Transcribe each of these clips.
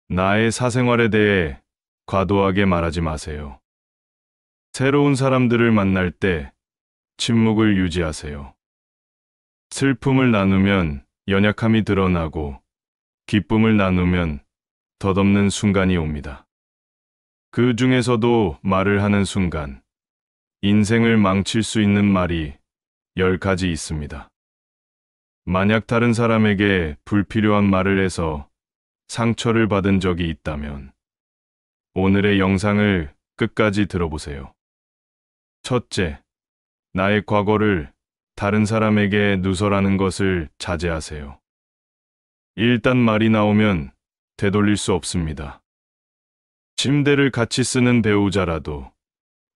나의 사생활에 대해 과도하게 말하지 마세요. 새로운 사람들을 만날 때 침묵을 유지하세요. 슬픔을 나누면 연약함이 드러나고 기쁨을 나누면 덧없는 순간이 옵니다. 그 중에서도 말을 하는 순간, 인생을 망칠 수 있는 말이 10가지 있습니다. 만약 다른 사람에게 불필요한 말을 해서 상처를 받은 적이 있다면, 오늘의 영상을 끝까지 들어보세요. 첫째, 나의 과거를 다른 사람에게 누설하는 것을 자제하세요. 일단 말이 나오면 되돌릴 수 없습니다. 침대를 같이 쓰는 배우자라도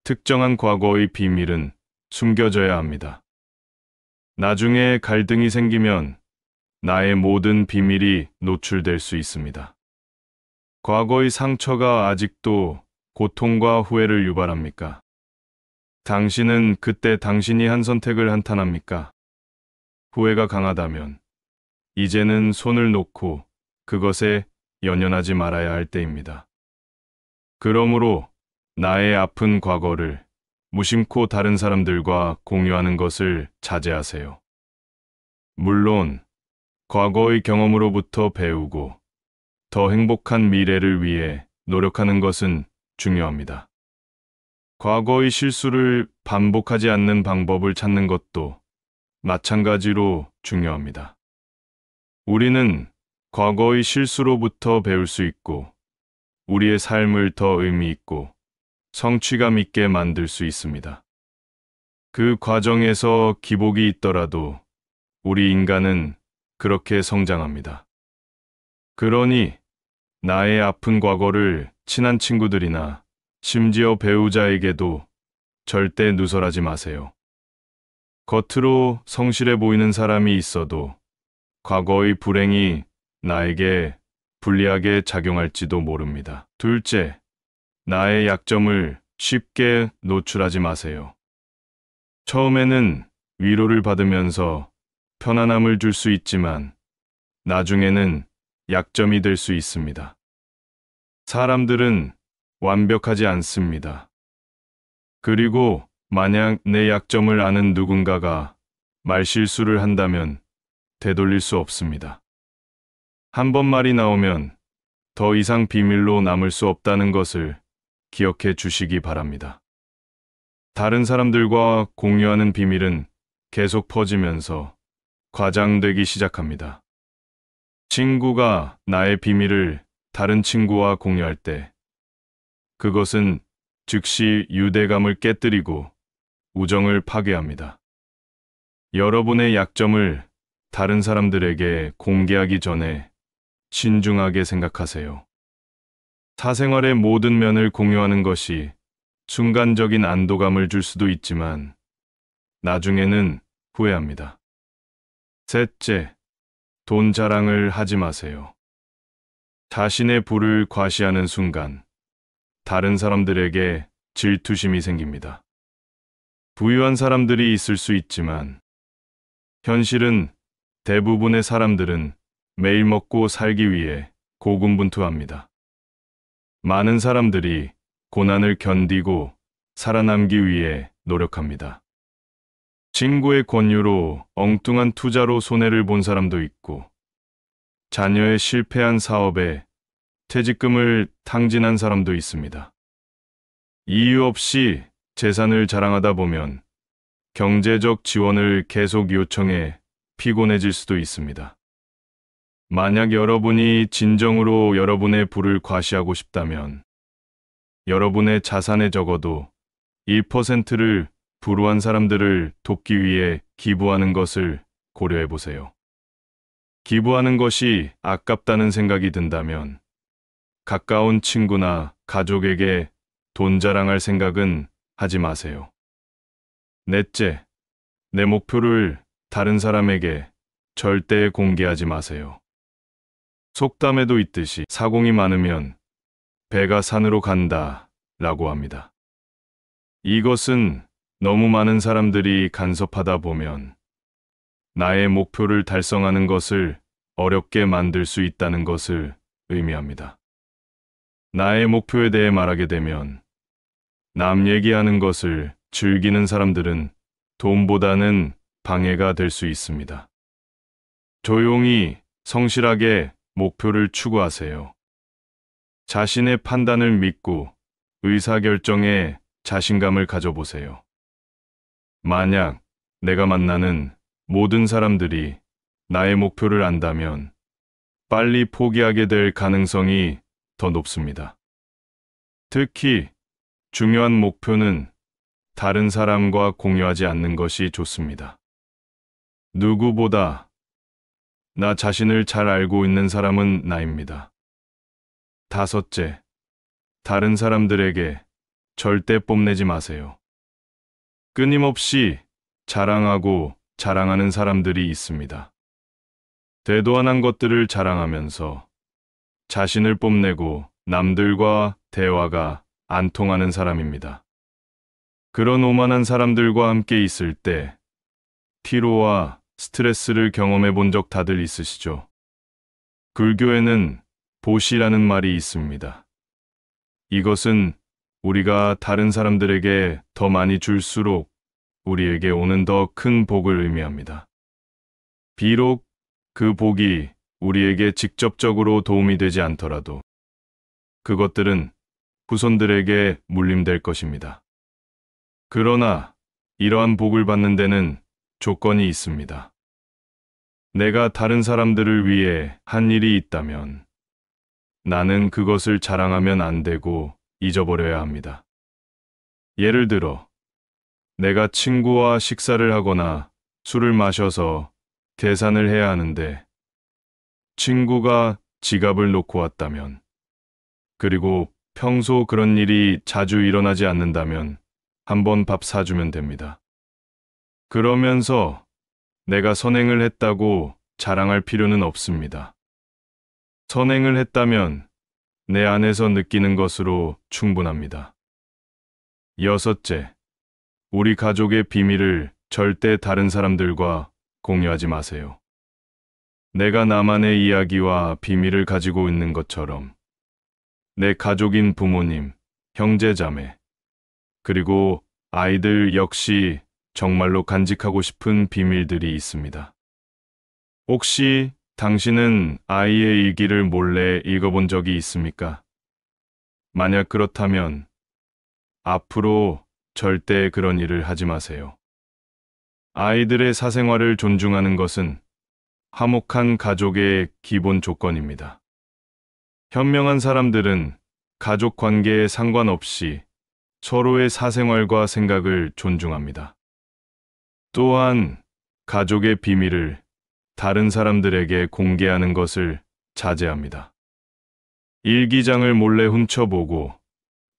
특정한 과거의 비밀은 숨겨져야 합니다. 나중에 갈등이 생기면 나의 모든 비밀이 노출될 수 있습니다. 과거의 상처가 아직도 고통과 후회를 유발합니까? 당신은 그때 당신이 한 선택을 한탄합니까? 후회가 강하다면 이제는 손을 놓고 그것에 연연하지 말아야 할 때입니다. 그러므로 나의 아픈 과거를 무심코 다른 사람들과 공유하는 것을 자제하세요. 물론 과거의 경험으로부터 배우고 더 행복한 미래를 위해 노력하는 것은 중요합니다. 과거의 실수를 반복하지 않는 방법을 찾는 것도 마찬가지로 중요합니다. 우리는 과거의 실수로부터 배울 수 있고 우리의 삶을 더 의미 있고 성취감 있게 만들 수 있습니다. 그 과정에서 기복이 있더라도 우리 인간은 그렇게 성장합니다. 그러니 나의 아픈 과거를 친한 친구들이나 심지어 배우자에게도 절대 누설하지 마세요. 겉으로 성실해 보이는 사람이 있어도 과거의 불행이 나에게 불리하게 작용할지도 모릅니다. 둘째, 나의 약점을 쉽게 노출하지 마세요. 처음에는 위로를 받으면서 편안함을 줄 수 있지만 나중에는 약점이 될 수 있습니다. 사람들은 완벽하지 않습니다. 그리고 만약 내 약점을 아는 누군가가 말실수를 한다면 되돌릴 수 없습니다. 한 번 말이 나오면 더 이상 비밀로 남을 수 없다는 것을 기억해 주시기 바랍니다. 다른 사람들과 공유하는 비밀은 계속 퍼지면서 과장되기 시작합니다. 친구가 나의 비밀을 다른 친구와 공유할 때 그것은 즉시 유대감을 깨뜨리고 우정을 파괴합니다. 여러분의 약점을 다른 사람들에게 공개하기 전에 신중하게 생각하세요. 사생활의 모든 면을 공유하는 것이 순간적인 안도감을 줄 수도 있지만 나중에는 후회합니다. 셋째, 돈 자랑을 하지 마세요. 자신의 부를 과시하는 순간 다른 사람들에게 질투심이 생깁니다. 부유한 사람들이 있을 수 있지만 현실은 대부분의 사람들은 매일 먹고 살기 위해 고군분투합니다. 많은 사람들이 고난을 견디고 살아남기 위해 노력합니다. 친구의 권유로 엉뚱한 투자로 손해를 본 사람도 있고 자녀의 실패한 사업에 퇴직금을 탕진한 사람도 있습니다. 이유 없이 재산을 자랑하다 보면 경제적 지원을 계속 요청해 피곤해질 수도 있습니다. 만약 여러분이 진정으로 여러분의 부를 과시하고 싶다면 여러분의 자산에 적어도 1%를 불우한 사람들을 돕기 위해 기부하는 것을 고려해 보세요. 기부하는 것이 아깝다는 생각이 든다면 가까운 친구나 가족에게 돈 자랑할 생각은 하지 마세요. 넷째, 내 목표를 다른 사람에게 절대 공개하지 마세요. 속담에도 있듯이 사공이 많으면 배가 산으로 간다 라고 합니다. 이것은 너무 많은 사람들이 간섭하다 보면 나의 목표를 달성하는 것을 어렵게 만들 수 있다는 것을 의미합니다. 나의 목표에 대해 말하게 되면 남 얘기하는 것을 즐기는 사람들은 돈보다는 방해가 될 수 있습니다. 조용히 성실하게 목표를 추구하세요. 자신의 판단을 믿고 의사결정에 자신감을 가져보세요. 만약 내가 만나는 모든 사람들이 나의 목표를 안다면 빨리 포기하게 될 가능성이 더 높습니다. 특히 중요한 목표는 다른 사람과 공유하지 않는 것이 좋습니다. 누구보다 나 자신을 잘 알고 있는 사람은 나입니다. 다섯째, 다른 사람들에게 절대 뽐내지 마세요. 끊임없이 자랑하고 자랑하는 사람들이 있습니다. 대도안한 것들을 자랑하면서 자신을 뽐내고 남들과 대화가 안 통하는 사람입니다. 그런 오만한 사람들과 함께 있을 때 피로와 스트레스를 경험해 본 적 다들 있으시죠? 불교에는 보시라는 말이 있습니다. 이것은 우리가 다른 사람들에게 더 많이 줄수록 우리에게 오는 더 큰 복을 의미합니다. 비록 그 복이 우리에게 직접적으로 도움이 되지 않더라도 그것들은 후손들에게 물림될 것입니다. 그러나 이러한 복을 받는 데는 조건이 있습니다. 내가 다른 사람들을 위해 한 일이 있다면 나는 그것을 자랑하면 안 되고 잊어버려야 합니다. 예를 들어, 내가 친구와 식사를 하거나 술을 마셔서 계산을 해야 하는데 친구가 지갑을 놓고 왔다면, 그리고 평소 그런 일이 자주 일어나지 않는다면 한번 밥 사주면 됩니다. 그러면서 내가 선행을 했다고 자랑할 필요는 없습니다. 선행을 했다면 내 안에서 느끼는 것으로 충분합니다. 여섯째, 우리 가족의 비밀을 절대 다른 사람들과 공유하지 마세요. 내가 나만의 이야기와 비밀을 가지고 있는 것처럼 내 가족인 부모님, 형제자매, 그리고 아이들 역시 정말로 간직하고 싶은 비밀들이 있습니다. 혹시 당신은 아이의 일기를 몰래 읽어본 적이 있습니까? 만약 그렇다면 앞으로 절대 그런 일을 하지 마세요. 아이들의 사생활을 존중하는 것은 화목한 가족의 기본 조건입니다. 현명한 사람들은 가족 관계에 상관없이 서로의 사생활과 생각을 존중합니다. 또한 가족의 비밀을 다른 사람들에게 공개하는 것을 자제합니다. 일기장을 몰래 훔쳐보고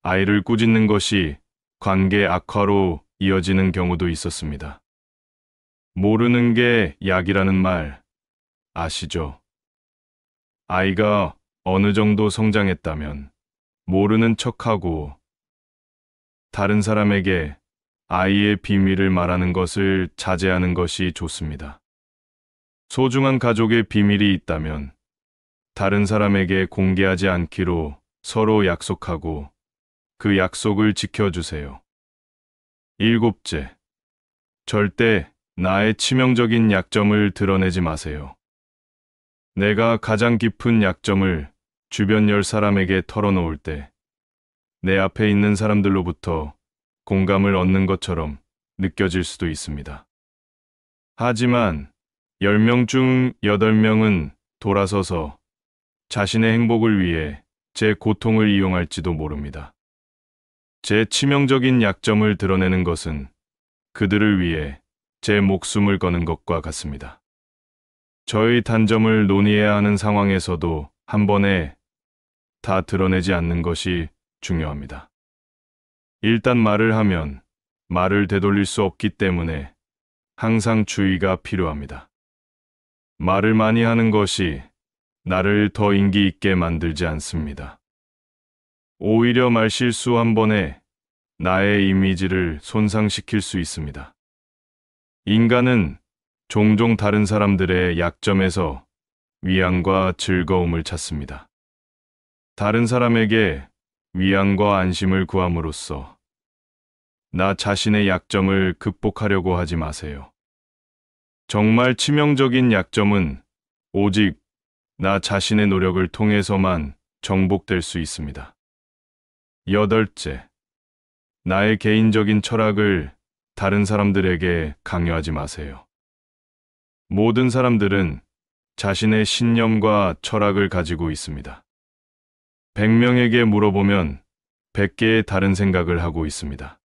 아이를 꾸짖는 것이 관계 악화로 이어지는 경우도 있었습니다. 모르는 게 약이라는 말 아시죠? 아이가 어느 정도 성장했다면 모르는 척하고 다른 사람에게 아이의 비밀을 말하는 것을 자제하는 것이 좋습니다. 소중한 가족의 비밀이 있다면 다른 사람에게 공개하지 않기로 서로 약속하고 그 약속을 지켜주세요. 일곱째, 절대 나의 치명적인 약점을 드러내지 마세요. 내가 가장 깊은 약점을 주변 10사람에게 털어놓을 때 내 앞에 있는 사람들로부터 공감을 얻는 것처럼 느껴질 수도 있습니다. 하지만 10명 중 8명은 돌아서서 자신의 행복을 위해 제 고통을 이용할지도 모릅니다. 제 치명적인 약점을 드러내는 것은 그들을 위해 제 목숨을 거는 것과 같습니다. 저의 단점을 논의해야 하는 상황에서도 한 번에 다 드러내지 않는 것이 중요합니다. 일단 말을 하면 말을 되돌릴 수 없기 때문에 항상 주의가 필요합니다. 말을 많이 하는 것이 나를 더 인기 있게 만들지 않습니다. 오히려 말실수 한 번에 나의 이미지를 손상시킬 수 있습니다. 인간은 종종 다른 사람들의 약점에서 위안과 즐거움을 찾습니다. 다른 사람에게 위안과 안심을 구함으로써 나 자신의 약점을 극복하려고 하지 마세요. 정말 치명적인 약점은 오직 나 자신의 노력을 통해서만 정복될 수 있습니다. 여덟째, 나의 개인적인 철학을 다른 사람들에게 강요하지 마세요. 모든 사람들은 자신의 신념과 철학을 가지고 있습니다. 100명에게 물어보면 100개의 다른 생각을 하고 있습니다.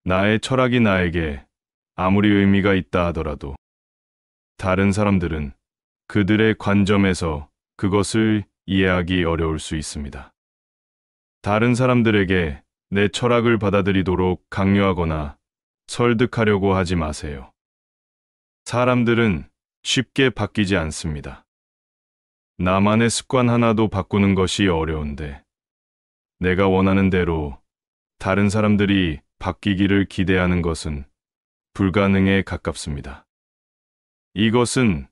나의 철학이 나에게 아무리 의미가 있다 하더라도 다른 사람들은 그들의 관점에서 그것을 이해하기 어려울 수 있습니다. 다른 사람들에게 내 철학을 받아들이도록 강요하거나 설득하려고 하지 마세요. 사람들은 쉽게 바뀌지 않습니다. 나만의 습관 하나도 바꾸는 것이 어려운데 내가 원하는 대로 다른 사람들이 바뀌기를 기대하는 것은 불가능에 가깝습니다. 이것은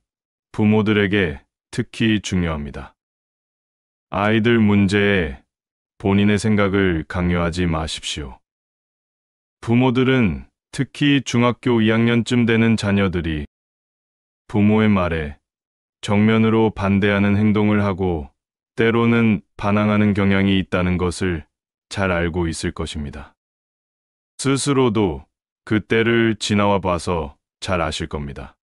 부모들에게 특히 중요합니다. 아이들 문제에 본인의 생각을 강요하지 마십시오. 부모들은 특히 중학교 2학년쯤 되는 자녀들이 부모의 말에 정면으로 반대하는 행동을 하고 때로는 반항하는 경향이 있다는 것을 잘 알고 있을 것입니다. 스스로도 그 때를 지나와 봐서 잘 아실 겁니다.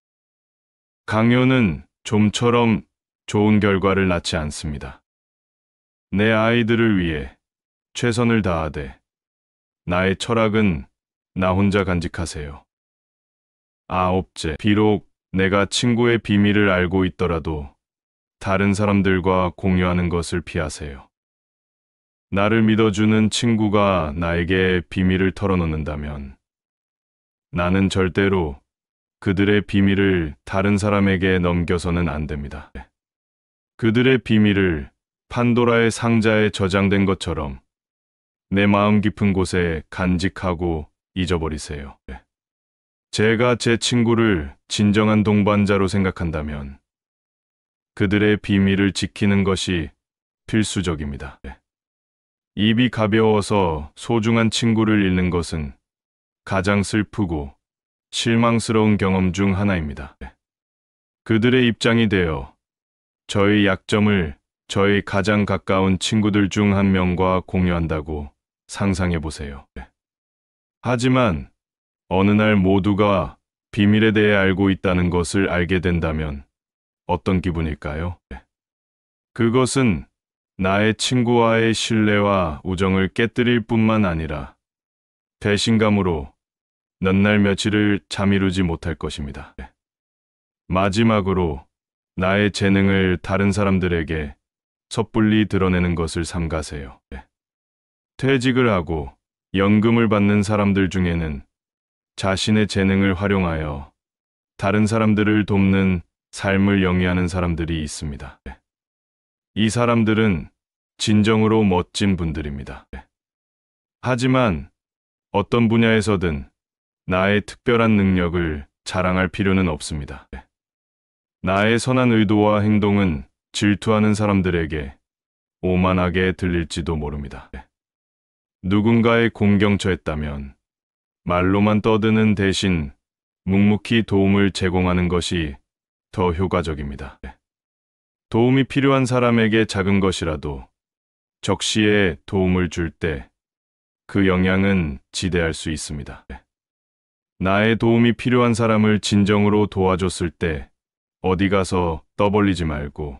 강요는 좀처럼 좋은 결과를 낳지 않습니다. 내 아이들을 위해 최선을 다하되 나의 철학은 나 혼자 간직하세요. 아홉째, 비록 내가 친구의 비밀을 알고 있더라도 다른 사람들과 공유하는 것을 피하세요. 나를 믿어주는 친구가 나에게 비밀을 털어놓는다면 나는 절대로 그들의 비밀을 다른 사람에게 넘겨서는 안 됩니다. 그들의 비밀을 판도라의 상자에 저장된 것처럼 내 마음 깊은 곳에 간직하고 잊어버리세요. 제가 제 친구를 진정한 동반자로 생각한다면 그들의 비밀을 지키는 것이 필수적입니다. 입이 가벼워서 소중한 친구를 잃는 것은 가장 슬프고 실망스러운 경험 중 하나입니다. 그들의 입장이 되어 저의 약점을 저의 가장 가까운 친구들 중 한 명과 공유한다고 상상해 보세요. 하지만 어느 날 모두가 비밀에 대해 알고 있다는 것을 알게 된다면 어떤 기분일까요? 그것은 나의 친구와의 신뢰와 우정을 깨뜨릴 뿐만 아니라 배신감으로 몇 날 며칠을 잠이루지 못할 것입니다. 마지막으로 나의 재능을 다른 사람들에게 섣불리 드러내는 것을 삼가세요. 퇴직을 하고 연금을 받는 사람들 중에는 자신의 재능을 활용하여 다른 사람들을 돕는 삶을 영위하는 사람들이 있습니다. 이 사람들은 진정으로 멋진 분들입니다. 하지만 어떤 분야에서든 나의 특별한 능력을 자랑할 필요는 없습니다. 나의 선한 의도와 행동은 질투하는 사람들에게 오만하게 들릴지도 모릅니다. 누군가의 공경처했다면 말로만 떠드는 대신 묵묵히 도움을 제공하는 것이 더 효과적입니다. 도움이 필요한 사람에게 작은 것이라도 적시에 도움을 줄 때 그 영향은 지대할 수 있습니다. 나의 도움이 필요한 사람을 진정으로 도와줬을 때 어디 가서 떠벌리지 말고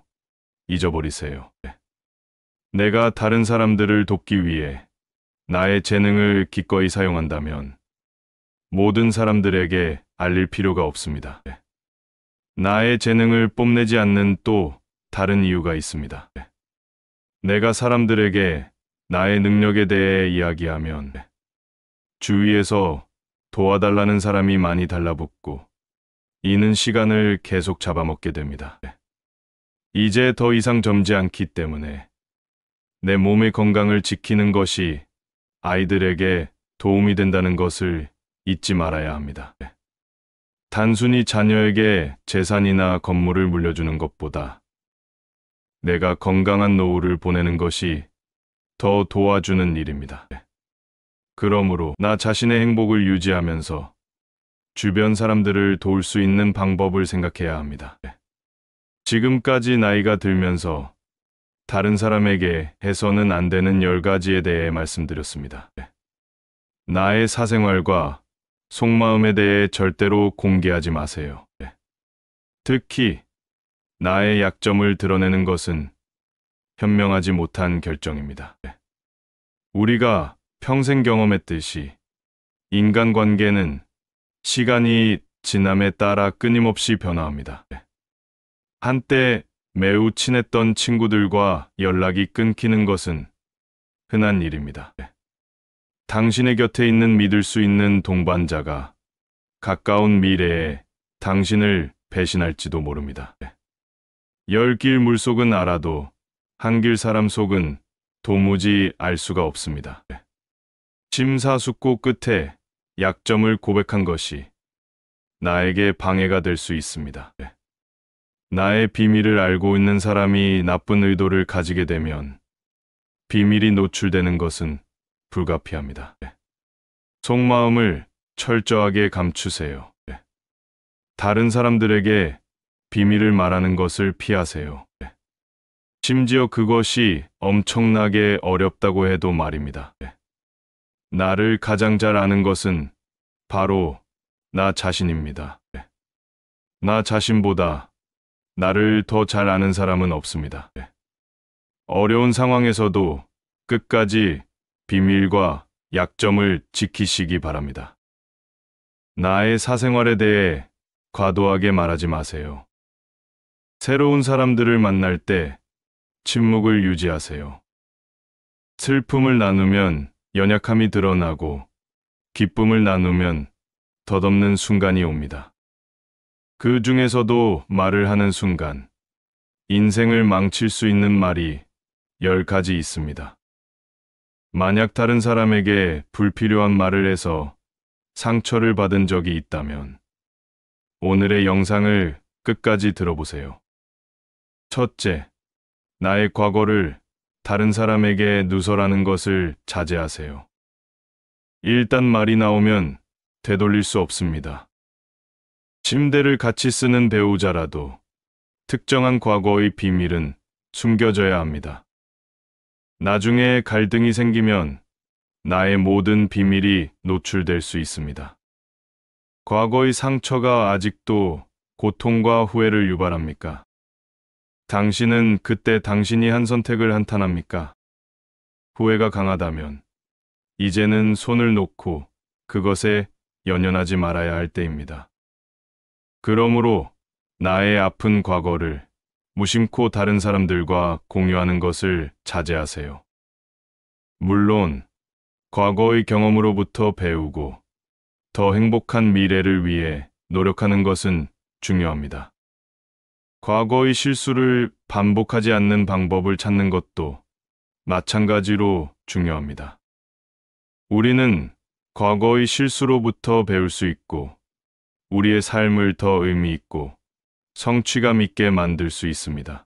잊어버리세요. 내가 다른 사람들을 돕기 위해 나의 재능을 기꺼이 사용한다면 모든 사람들에게 알릴 필요가 없습니다. 나의 재능을 뽐내지 않는 또 다른 이유가 있습니다. 내가 사람들에게 나의 능력에 대해 이야기하면 주위에서 도와달라는 사람이 많이 달라붙고 이는 시간을 계속 잡아먹게 됩니다. 이제 더 이상 젊지 않기 때문에 내 몸의 건강을 지키는 것이 아이들에게 도움이 된다는 것을 잊지 말아야 합니다. 단순히 자녀에게 재산이나 건물을 물려주는 것보다 내가 건강한 노후를 보내는 것이 더 도와주는 일입니다. 그러므로 나 자신의 행복을 유지하면서 주변 사람들을 도울 수 있는 방법을 생각해야 합니다. 지금까지 나이가 들면서 다른 사람에게 해서는 안 되는 10가지에 대해 말씀드렸습니다. 나의 사생활과 속마음에 대해 절대로 공개하지 마세요. 특히 나의 약점을 드러내는 것은 현명하지 못한 결정입니다. 우리가 평생 경험했듯이 인간관계는 시간이 지남에 따라 끊임없이 변화합니다. 한때 매우 친했던 친구들과 연락이 끊기는 것은 흔한 일입니다. 당신의 곁에 있는 믿을 수 있는 동반자가 가까운 미래에 당신을 배신할지도 모릅니다. 10길 물속은 알아도 한 길 사람 속은 도무지 알 수가 없습니다. 심사숙고 끝에 약점을 고백한 것이 나에게 방해가 될 수 있습니다. 나의 비밀을 알고 있는 사람이 나쁜 의도를 가지게 되면 비밀이 노출되는 것은 불가피합니다. 속마음을 철저하게 감추세요. 다른 사람들에게 비밀을 말하는 것을 피하세요. 심지어 그것이 엄청나게 어렵다고 해도 말입니다. 나를 가장 잘 아는 것은 바로 나 자신입니다. 나 자신보다 나를 더 잘 아는 사람은 없습니다. 어려운 상황에서도 끝까지 비밀과 약점을 지키시기 바랍니다. 나의 사생활에 대해 과도하게 말하지 마세요. 새로운 사람들을 만날 때 침묵을 유지하세요. 슬픔을 나누면 연약함이 드러나고 기쁨을 나누면 덧없는 순간이 옵니다. 그 중에서도 말을 하는 순간 인생을 망칠 수 있는 말이 10가지 있습니다. 만약 다른 사람에게 불필요한 말을 해서 상처를 받은 적이 있다면 오늘의 영상을 끝까지 들어보세요. 첫째, 나의 과거를 다른 사람에게 누설하는 것을 자제하세요. 일단 말이 나오면 되돌릴 수 없습니다. 침대를 같이 쓰는 배우자라도 특정한 과거의 비밀은 숨겨져야 합니다. 나중에 갈등이 생기면 나의 모든 비밀이 노출될 수 있습니다. 과거의 상처가 아직도 고통과 후회를 유발합니까? 당신은 그때 당신이 한 선택을 한탄합니까? 후회가 강하다면 이제는 손을 놓고 그것에 연연하지 말아야 할 때입니다. 그러므로 나의 아픈 과거를 무심코 다른 사람들과 공유하는 것을 자제하세요. 물론 과거의 경험으로부터 배우고 더 행복한 미래를 위해 노력하는 것은 중요합니다. 과거의 실수를 반복하지 않는 방법을 찾는 것도 마찬가지로 중요합니다. 우리는 과거의 실수로부터 배울 수 있고 우리의 삶을 더 의미 있고 성취감 있게 만들 수 있습니다.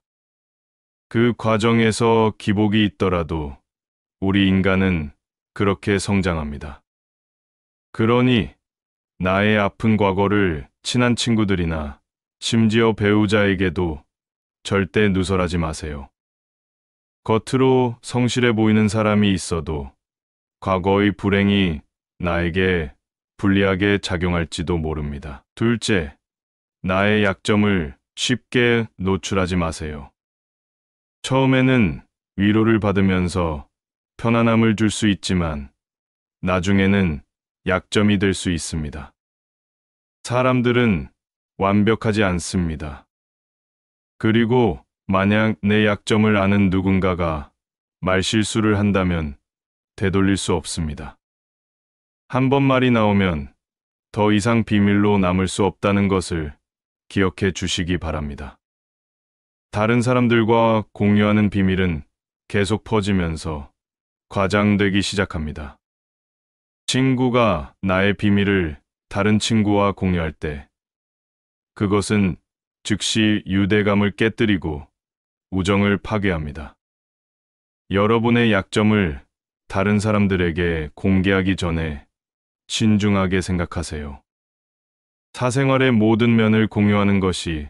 그 과정에서 기복이 있더라도 우리 인간은 그렇게 성장합니다. 그러니 나의 아픈 과거를 친한 친구들이나 심지어 배우자에게도 절대 누설하지 마세요. 겉으로 성실해 보이는 사람이 있어도 과거의 불행이 나에게 불리하게 작용할지도 모릅니다. 둘째, 나의 약점을 쉽게 노출하지 마세요. 처음에는 위로를 받으면서 편안함을 줄 수 있지만 나중에는 약점이 될 수 있습니다. 사람들은 완벽하지 않습니다. 그리고 만약 내 약점을 아는 누군가가 말실수를 한다면 되돌릴 수 없습니다. 한 번 말이 나오면 더 이상 비밀로 남을 수 없다는 것을 기억해 주시기 바랍니다. 다른 사람들과 공유하는 비밀은 계속 퍼지면서 과장되기 시작합니다. 친구가 나의 비밀을 다른 친구와 공유할 때 그것은 즉시 유대감을 깨뜨리고 우정을 파괴합니다. 여러분의 약점을 다른 사람들에게 공개하기 전에 신중하게 생각하세요. 사생활의 모든 면을 공유하는 것이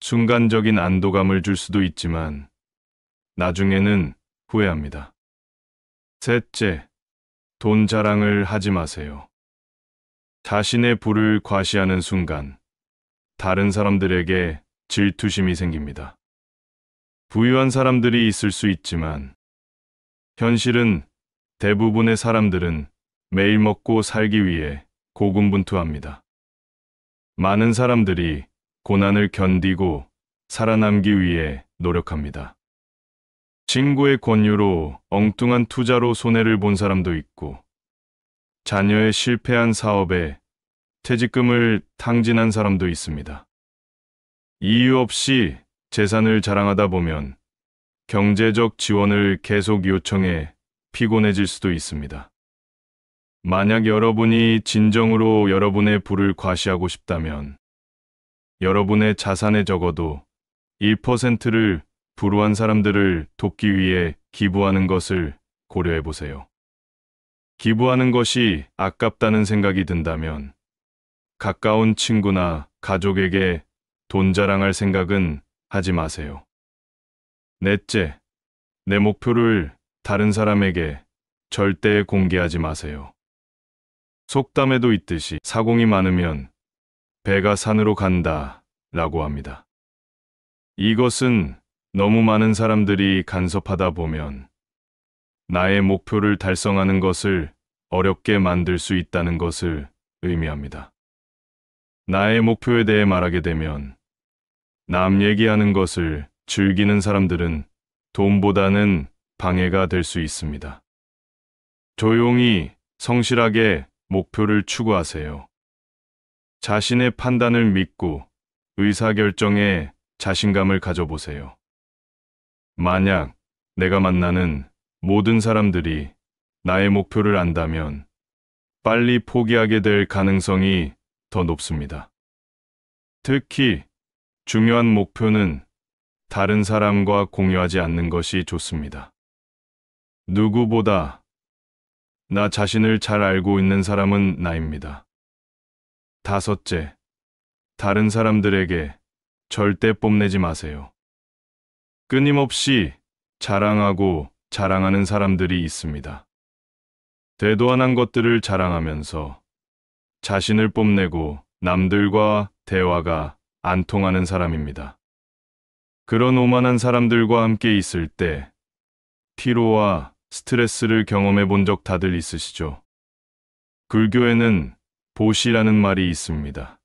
순간적인 안도감을 줄 수도 있지만 나중에는 후회합니다. 셋째, 돈 자랑을 하지 마세요. 자신의 부를 과시하는 순간 다른 사람들에게 질투심이 생깁니다. 부유한 사람들이 있을 수 있지만 현실은 대부분의 사람들은 매일 먹고 살기 위해 고군분투합니다. 많은 사람들이 고난을 견디고 살아남기 위해 노력합니다. 친구의 권유로 엉뚱한 투자로 손해를 본 사람도 있고, 자녀의 실패한 사업에 퇴직금을 탕진한 사람도 있습니다. 이유 없이 재산을 자랑하다 보면 경제적 지원을 계속 요청해 피곤해질 수도 있습니다. 만약 여러분이 진정으로 여러분의 부를 과시하고 싶다면 여러분의 자산에 적어도 1%를 불우한 사람들을 돕기 위해 기부하는 것을 고려해 보세요. 기부하는 것이 아깝다는 생각이 든다면 가까운 친구나 가족에게 돈 자랑할 생각은 하지 마세요. 넷째, 내 목표를 다른 사람에게 절대 공개하지 마세요. 속담에도 있듯이 사공이 많으면 배가 산으로 간다 라고 합니다. 이것은 너무 많은 사람들이 간섭하다 보면 나의 목표를 달성하는 것을 어렵게 만들 수 있다는 것을 의미합니다. 나의 목표에 대해 말하게 되면 남 얘기하는 것을 즐기는 사람들은 돈보다는 방해가 될 수 있습니다. 조용히 성실하게 목표를 추구하세요. 자신의 판단을 믿고 의사결정에 자신감을 가져보세요. 만약 내가 만나는 모든 사람들이 나의 목표를 안다면 빨리 포기하게 될 가능성이 더 높습니다. 특히 중요한 목표는 다른 사람과 공유하지 않는 것이 좋습니다. 누구보다 나 자신을 잘 알고 있는 사람은 나입니다. 다섯째, 다른 사람들에게 절대 뽐내지 마세요. 끊임없이 자랑하고 자랑하는 사람들이 있습니다. 대도안한 것들을 자랑하면서 자신을 뽐내고 남들과 대화가 안 통하는 사람입니다. 그런 오만한 사람들과 함께 있을 때 피로와 스트레스를 경험해 본 적 다들 있으시죠? 불교에는 보시라는 말이 있습니다.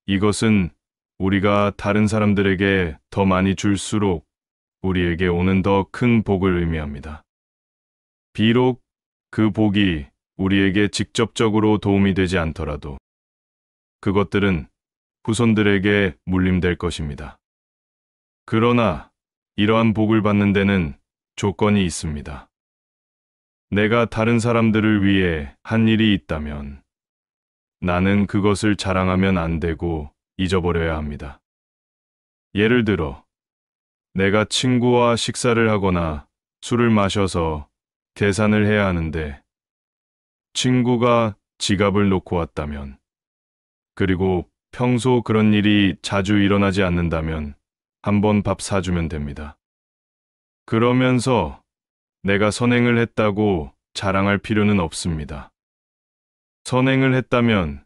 이것은 우리가 다른 사람들에게 더 많이 줄수록 우리에게 오는 더 큰 복을 의미합니다. 비록 그 복이 우리에게 직접적으로 도움이 되지 않더라도 그것들은 후손들에게 물림될 것입니다. 그러나 이러한 복을 받는 데는 조건이 있습니다. 내가 다른 사람들을 위해 한 일이 있다면 나는 그것을 자랑하면 안 되고 잊어버려야 합니다. 예를 들어, 내가 친구와 식사를 하거나 술을 마셔서 계산을 해야 하는데 친구가 지갑을 놓고 왔다면, 그리고 평소 그런 일이 자주 일어나지 않는다면 한번 밥 사주면 됩니다. 그러면서 내가 선행을 했다고 자랑할 필요는 없습니다. 선행을 했다면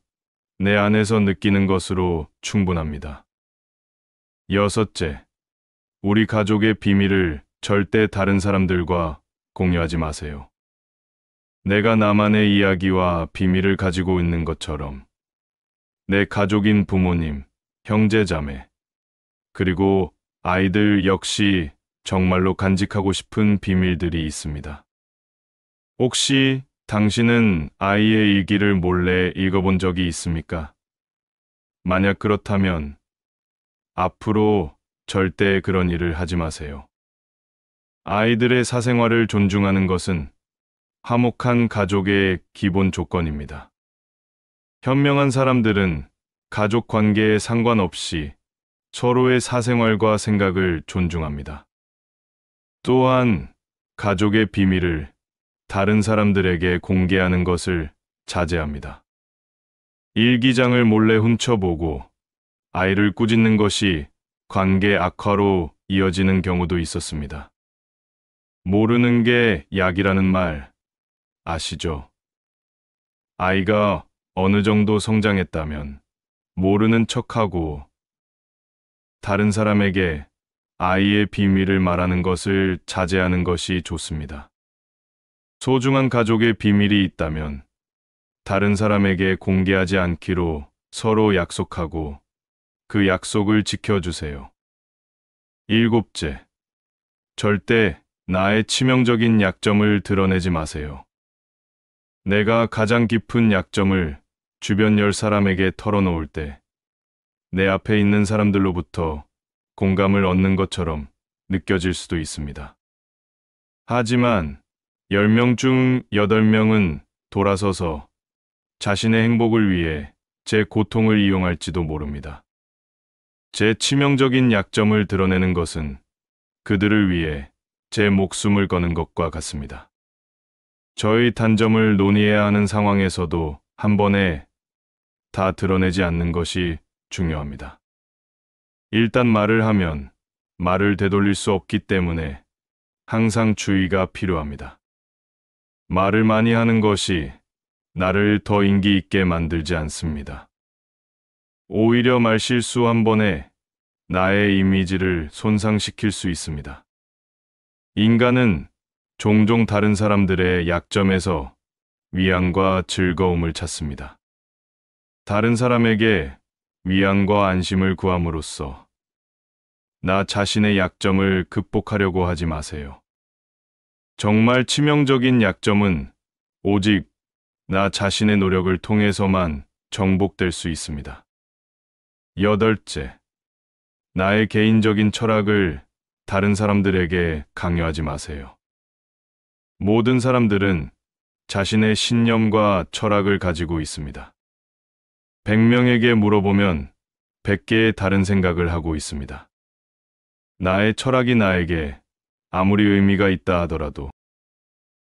내 안에서 느끼는 것으로 충분합니다. 여섯째, 우리 가족의 비밀을 절대 다른 사람들과 공유하지 마세요. 내가 나만의 이야기와 비밀을 가지고 있는 것처럼 내 가족인 부모님, 형제자매, 그리고 아이들 역시 정말로 간직하고 싶은 비밀들이 있습니다. 혹시 당신은 아이의 일기를 몰래 읽어본 적이 있습니까? 만약 그렇다면 앞으로 절대 그런 일을 하지 마세요. 아이들의 사생활을 존중하는 것은 화목한 가족의 기본 조건입니다. 현명한 사람들은 가족 관계에 상관없이 서로의 사생활과 생각을 존중합니다. 또한 가족의 비밀을 다른 사람들에게 공개하는 것을 자제합니다. 일기장을 몰래 훔쳐보고 아이를 꾸짖는 것이 관계 악화로 이어지는 경우도 있었습니다. 모르는 게 약이라는 말 아시죠? 아이가 어느 정도 성장했다면 모르는 척하고 다른 사람에게 아이의 비밀을 말하는 것을 자제하는 것이 좋습니다. 소중한 가족의 비밀이 있다면 다른 사람에게 공개하지 않기로 서로 약속하고 그 약속을 지켜주세요. 일곱째, 절대 나의 치명적인 약점을 드러내지 마세요. 내가 가장 깊은 약점을 주변 10사람에게 털어놓을 때 내 앞에 있는 사람들로부터 공감을 얻는 것처럼 느껴질 수도 있습니다. 하지만 10명 중 8명은 돌아서서 자신의 행복을 위해 제 고통을 이용할지도 모릅니다. 제 치명적인 약점을 드러내는 것은 그들을 위해 제 목숨을 거는 것과 같습니다. 저의 단점을 논의해야 하는 상황에서도 한 번에 다 드러내지 않는 것이 중요합니다. 일단 말을 하면 말을 되돌릴 수 없기 때문에 항상 주의가 필요합니다. 말을 많이 하는 것이 나를 더 인기 있게 만들지 않습니다. 오히려 말실수 한 번에 나의 이미지를 손상시킬 수 있습니다. 인간은 종종 다른 사람들의 약점에서 위안과 즐거움을 찾습니다. 다른 사람에게 위안과 안심을 구함으로써 나 자신의 약점을 극복하려고 하지 마세요. 정말 치명적인 약점은 오직 나 자신의 노력을 통해서만 정복될 수 있습니다. 여덟째, 나의 개인적인 철학을 다른 사람들에게 강요하지 마세요. 모든 사람들은 자신의 신념과 철학을 가지고 있습니다. 100명에게 물어보면 100개의 다른 생각을 하고 있습니다. 나의 철학이 나에게 아무리 의미가 있다 하더라도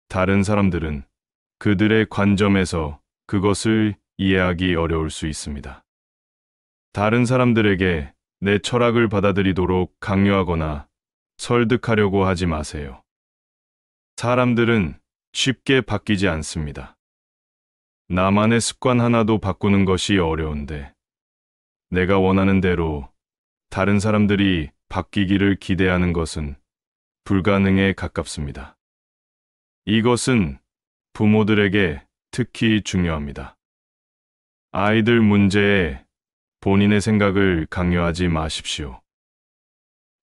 다른 사람들은 그들의 관점에서 그것을 이해하기 어려울 수 있습니다. 다른 사람들에게 내 철학을 받아들이도록 강요하거나 설득하려고 하지 마세요. 사람들은 쉽게 바뀌지 않습니다. 나만의 습관 하나도 바꾸는 것이 어려운데 내가 원하는 대로 다른 사람들이 바뀌기를 기대하는 것은 불가능에 가깝습니다. 이것은 부모들에게 특히 중요합니다. 아이들 문제에 본인의 생각을 강요하지 마십시오.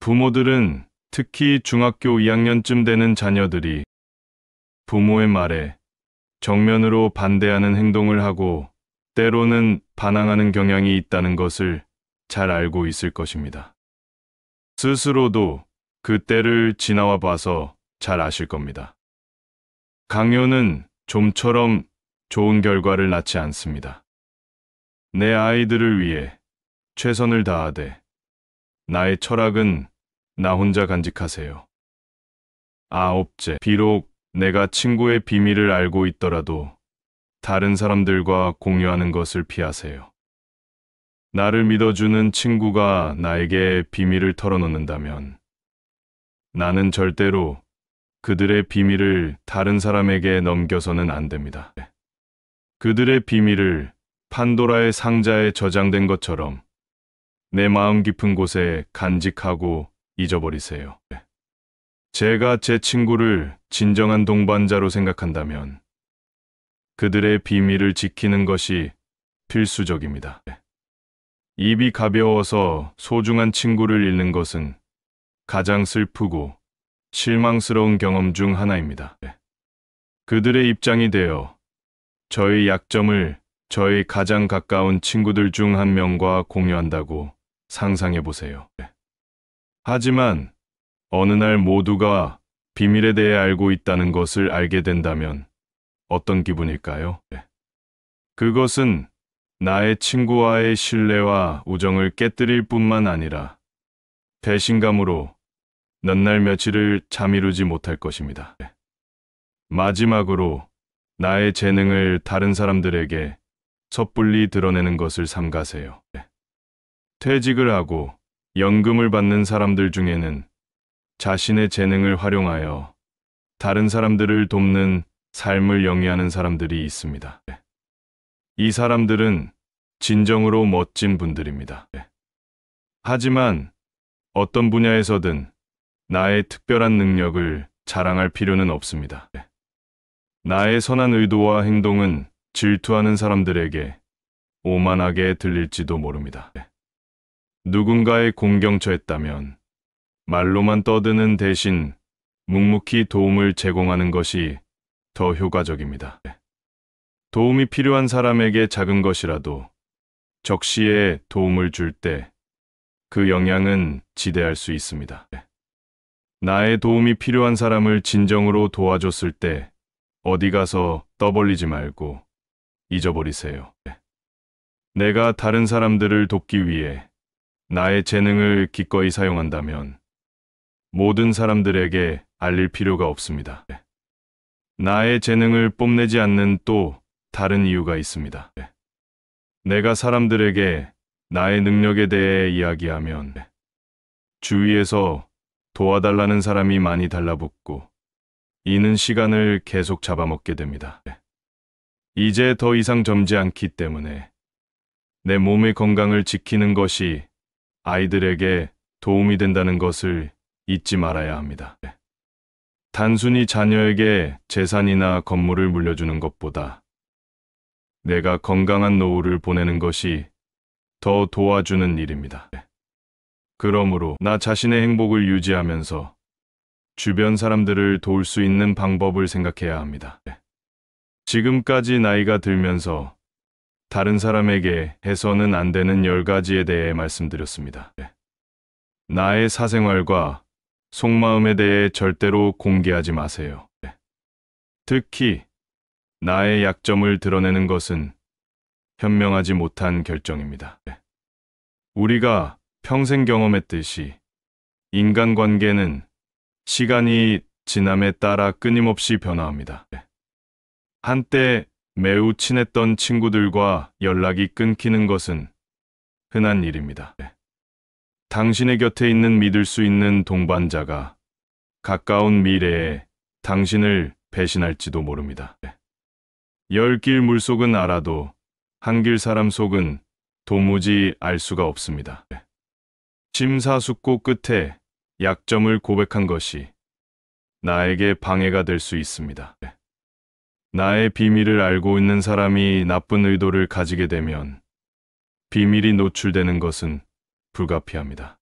부모들은 특히 중학교 2학년쯤 되는 자녀들이 부모의 말에 정면으로 반대하는 행동을 하고 때로는 반항하는 경향이 있다는 것을 잘 알고 있을 것입니다. 스스로도 그 때를 지나와 봐서 잘 아실 겁니다. 강요는 좀처럼 좋은 결과를 낳지 않습니다. 내 아이들을 위해 최선을 다하되 나의 철학은 나 혼자 간직하세요. 아홉째, 비록 내가 친구의 비밀을 알고 있더라도 다른 사람들과 공유하는 것을 피하세요. 나를 믿어주는 친구가 나에게 비밀을 털어놓는다면 나는 절대로 그들의 비밀을 다른 사람에게 넘겨서는 안 됩니다. 그들의 비밀을 판도라의 상자에 저장된 것처럼 내 마음 깊은 곳에 간직하고 잊어버리세요. 제가 제 친구를 진정한 동반자로 생각한다면 그들의 비밀을 지키는 것이 필수적입니다. 입이 가벼워서 소중한 친구를 잃는 것은 가장 슬프고 실망스러운 경험 중 하나입니다. 그들의 입장이 되어 저의 약점을 저의 가장 가까운 친구들 중 한 명과 공유한다고 상상해 보세요. 하지만 어느 날 모두가 비밀에 대해 알고 있다는 것을 알게 된다면 어떤 기분일까요? 그것은 나의 친구와의 신뢰와 우정을 깨뜨릴 뿐만 아니라 배신감으로 몇 날 며칠을 잠이루지 못할 것입니다. 마지막으로 나의 재능을 다른 사람들에게 섣불리 드러내는 것을 삼가세요. 퇴직을 하고 연금을 받는 사람들 중에는 자신의 재능을 활용하여 다른 사람들을 돕는 삶을 영위하는 사람들이 있습니다. 이 사람들은 진정으로 멋진 분들입니다. 하지만 어떤 분야에서든 나의 특별한 능력을 자랑할 필요는 없습니다. 나의 선한 의도와 행동은 질투하는 사람들에게 오만하게 들릴지도 모릅니다. 누군가의 공경처했다면 말로만 떠드는 대신 묵묵히 도움을 제공하는 것이 더 효과적입니다. 도움이 필요한 사람에게 작은 것이라도 적시에 도움을 줄 때 그 영향은 지대할 수 있습니다. 나의 도움이 필요한 사람을 진정으로 도와줬을 때 어디 가서 떠벌리지 말고 잊어버리세요. 내가 다른 사람들을 돕기 위해 나의 재능을 기꺼이 사용한다면 모든 사람들에게 알릴 필요가 없습니다. 나의 재능을 뽐내지 않는 또 다른 이유가 있습니다. 내가 사람들에게 나의 능력에 대해 이야기하면 주위에서 도와달라는 사람이 많이 달라붙고 이는 시간을 계속 잡아먹게 됩니다. 이제 더 이상 젊지 않기 때문에 내 몸의 건강을 지키는 것이 아이들에게 도움이 된다는 것을 잊지 말아야 합니다. 단순히 자녀에게 재산이나 건물을 물려주는 것보다 내가 건강한 노후를 보내는 것이 더 도와주는 일입니다. 그러므로 나 자신의 행복을 유지하면서 주변 사람들을 도울 수 있는 방법을 생각해야 합니다. 지금까지 나이가 들면서 다른 사람에게 해서는 안 되는 10가지에 대해 말씀드렸습니다. 나의 사생활과 속마음에 대해 절대로 공개하지 마세요. 특히 나의 약점을 드러내는 것은 현명하지 못한 결정입니다. 우리가 평생 경험했듯이 인간관계는 시간이 지남에 따라 끊임없이 변화합니다. 한때 매우 친했던 친구들과 연락이 끊기는 것은 흔한 일입니다. 당신의 곁에 있는 믿을 수 있는 동반자가 가까운 미래에 당신을 배신할지도 모릅니다. 10길 물속은 알아도 한 길 사람 속은 도무지 알 수가 없습니다. 심사숙고 끝에 약점을 고백한 것이 나에게 방해가 될 수 있습니다. 나의 비밀을 알고 있는 사람이 나쁜 의도를 가지게 되면 비밀이 노출되는 것은 불가피합니다.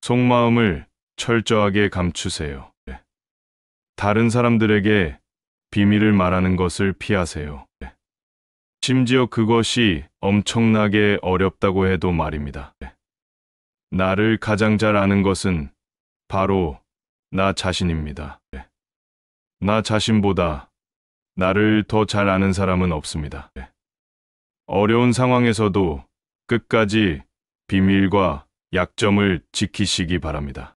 속마음을 철저하게 감추세요. 다른 사람들에게 비밀을 말하는 것을 피하세요. 심지어 그것이 엄청나게 어렵다고 해도 말입니다. 나를 가장 잘 아는 것은 바로 나 자신입니다. 나 자신보다 나를 더 잘 아는 사람은 없습니다. 어려운 상황에서도 끝까지 비밀과 약점을 지키시기 바랍니다.